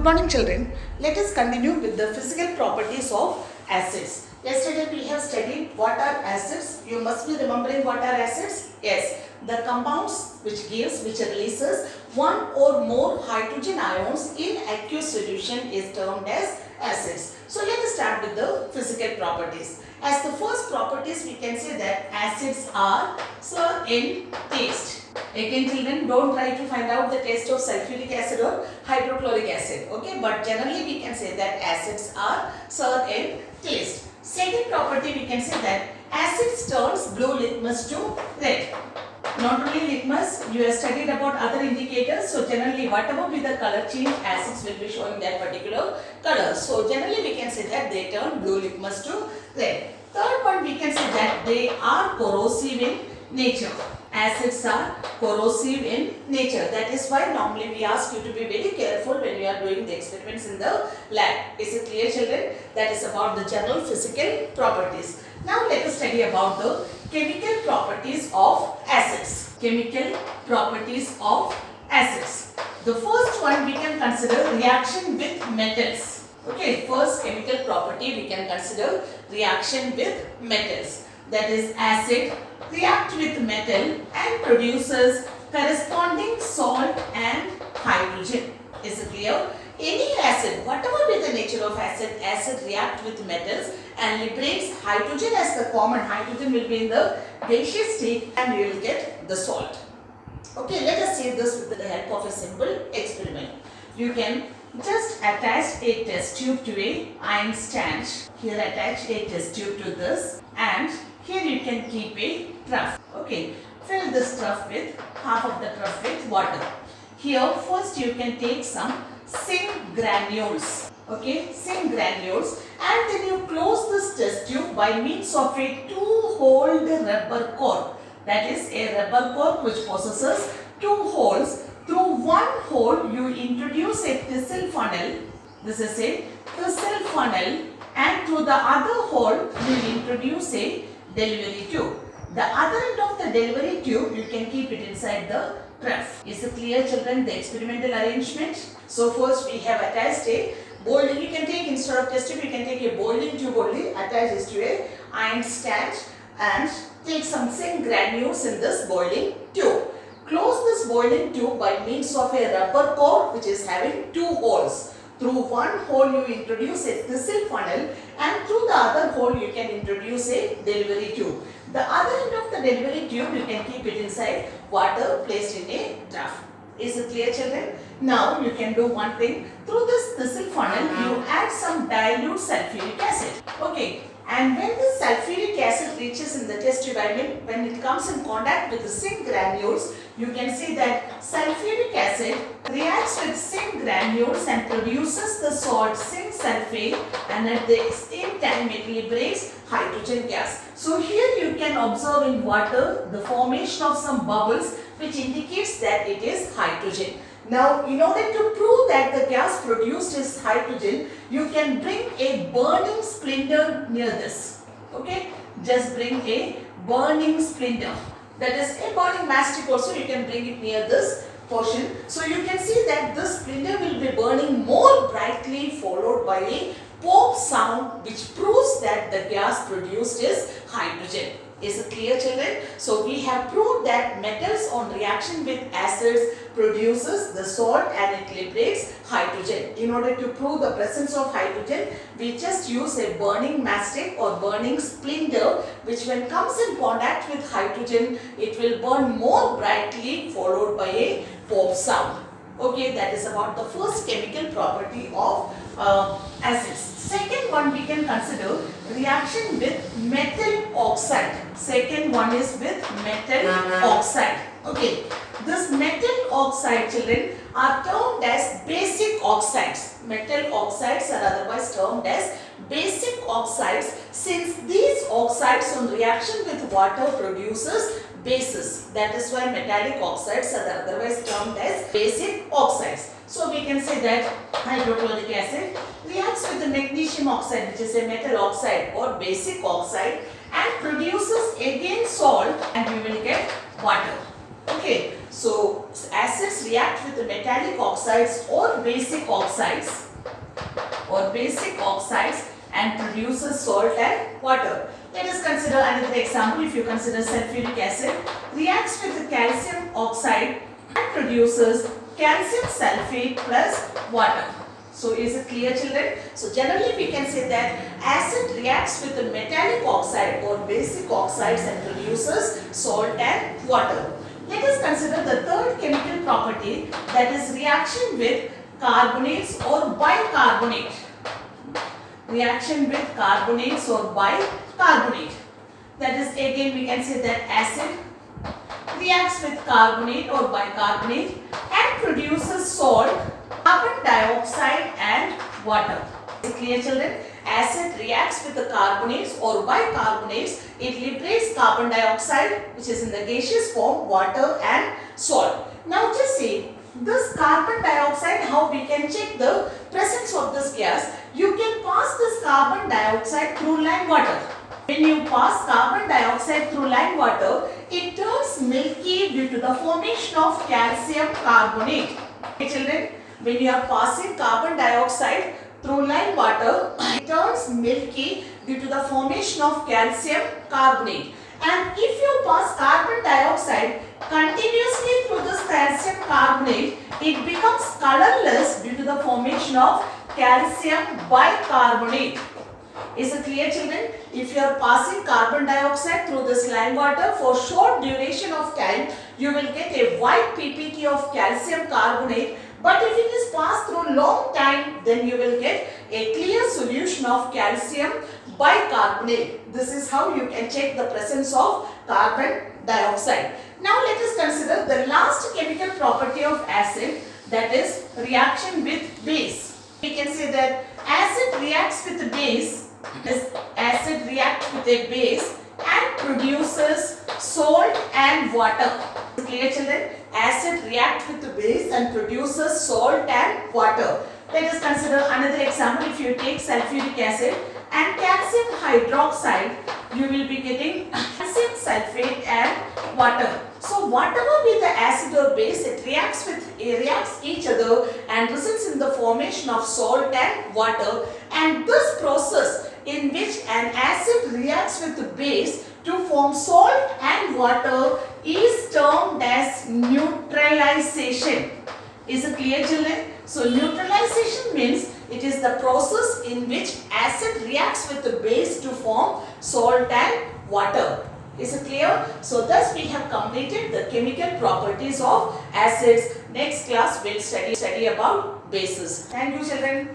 morning children. Let us continue with the physical properties of acids. Yesterday we have studied what are acids. You must be remembering what are acids. Yes, the compounds which releases one or more hydrogen ions in aqueous solution is termed as acids. So let us start with the physical properties. As the first properties we can say that acids are sour in taste. Again children, don't try to find out the taste of sulfuric acid or hydrochloric acid. Okay, but generally we can say that acids are sour in taste. Second property we can say that acids turns blue litmus to red. Not only litmus, you have studied about other indicators. So generally whatever be the color change, acids will be showing that particular color. So generally we can say that they turn blue litmus to red. Third one we can say that they are corrosive in nature. Acids are corrosive in nature. That is why normally we ask you to be very careful when you are doing the experiments in the lab. Is it clear children? That is about the general physical properties. Now let us study about the chemical properties of acids. Chemical properties of acids. The first one we can consider reaction with metals. Okay, first chemical property we can consider reaction with metals. That is acid react with metal and produces corresponding salt and hydrogen. Is it clear? Any acid, whatever be the nature of acid, acid react with metals and liberates hydrogen as the common hydrogen will be in the gaseous state and you will get the salt. Okay, let us see this with the help of a simple experiment. You can just attach a test tube to a iron stand. Here attach a test tube to this and here you can keep a trough. Okay, fill this trough with half of the trough with water. Here first you can take some zinc granules. Okay, zinc granules, and then you close this test tube by means of a two-holed rubber cork. That is a rubber cork which possesses two holes. Through one hole you introduce a thistle funnel. This is a thistle funnel, and through the other hole you introduce a delivery tube. The other end of the delivery tube you can keep it inside the trough. Is it clear children, the experimental arrangement? So first we have attached a boiling, you can take instead of test tube you can take a boiling tube only, attach this to a iron stand and take some zinc granules in this boiling tube. Close this boiling tube by means of a rubber cork which is having two holes. Through one hole you introduce a thistle funnel and through the other hole you can introduce a delivery tube. The other end of the delivery tube you can keep it inside water placed in a trough. Is it clear children? Now you can do one thing. Through this thistle funnel you add some dilute sulfuric acid. Okay. And when the sulfuric acid reaches in the test tube, I mean when it comes in contact with the zinc granules, you can see that sulfuric acid reacts with zinc granules and produces the salt zinc sulfate, and at the same time it liberates hydrogen gas. So here you can observe in water the formation of some bubbles which indicates that it is hydrogen. Now, in order to prove that the gas produced is hydrogen, you can bring a burning splinter near this. Okay, just bring a burning splinter. That is a burning mastic also, you can bring it near this portion. So you can see that this splinter will be burning more brightly, followed by a pop sound which proves that the gas produced is hydrogen. Is it clear children? So we have proved that metals on reaction with acids produces the salt and it liberates hydrogen. In order to prove the presence of hydrogen, we just use a burning mastic or burning splinter which when comes in contact with hydrogen, it will burn more brightly followed by a pop sound. Okay, that is about the first chemical property of acids. Second one we can consider reaction with metal oxide. Second one is with metal oxide. Okay, this metal oxide children are termed as basic oxides. Metal oxides are otherwise termed as basic oxides since these oxides on reaction with water produces bases. That is why metallic oxides are otherwise termed as basic oxides. So we can say that hydrochloric acid reacts with the magnesium oxide which is a metal oxide or basic oxide and produces again salt and we will get water. Okay, so acids react with the metallic oxides or basic oxides and produces salt and water. Let us consider another example. If you consider sulfuric acid reacts with the calcium oxide and produces calcium sulfate plus water. So is it clear, children? So generally we can say that acid reacts with the metallic oxide or basic oxides and produces salt and water. Let us consider the third chemical property, that is reaction with carbonates or bicarbonate. Reaction with carbonates or bicarbonate. That is, again we can say that acid reacts with carbonate or bicarbonate and produces salt, carbon dioxide and water. Is it clear, children? Acid reacts with the carbonates or bicarbonates. It liberates carbon dioxide, which is in the gaseous form, water and salt. Now just see this carbon dioxide, how we can check the presence of this gas. You can pass this carbon dioxide through lime water. When you pass carbon dioxide through lime water, it turns milky due to the formation of calcium carbonate. Okay, children, when you are passing carbon dioxide through lime water, it turns milky due to the formation of calcium carbonate. And if you pass carbon dioxide continuously through this calcium carbonate, it becomes colorless due to the formation of calcium bicarbonate. Is it clear, children? If you are passing carbon dioxide through this lime water for short duration of time, you will get a white PPT of calcium carbonate. But if it is passed through long time, then you will get a clear solution of calcium bicarbonate. This is how you can check the presence of carbon dioxide. Now let us consider the last chemical property of acid, that is reaction with base. We can say that acid reacts with a base. Acid reacts with a base and produces salt and water. Clear, children? Acid reacts with the base and produces salt and water. Let us consider another example. If you take sulfuric acid and calcium hydroxide, you will be getting calcium sulfate and water. So whatever be the acid or base, it reacts each other and results in the formation of salt and water. And this process in which an acid reacts with the base to form salt and water is termed as neutralization. Is it clear, children? So neutralization means it is the process in which acid reacts with the base to form salt and water. Is it clear? So thus we have completed the chemical properties of acids. Next class we will study about bases. Thank you, children.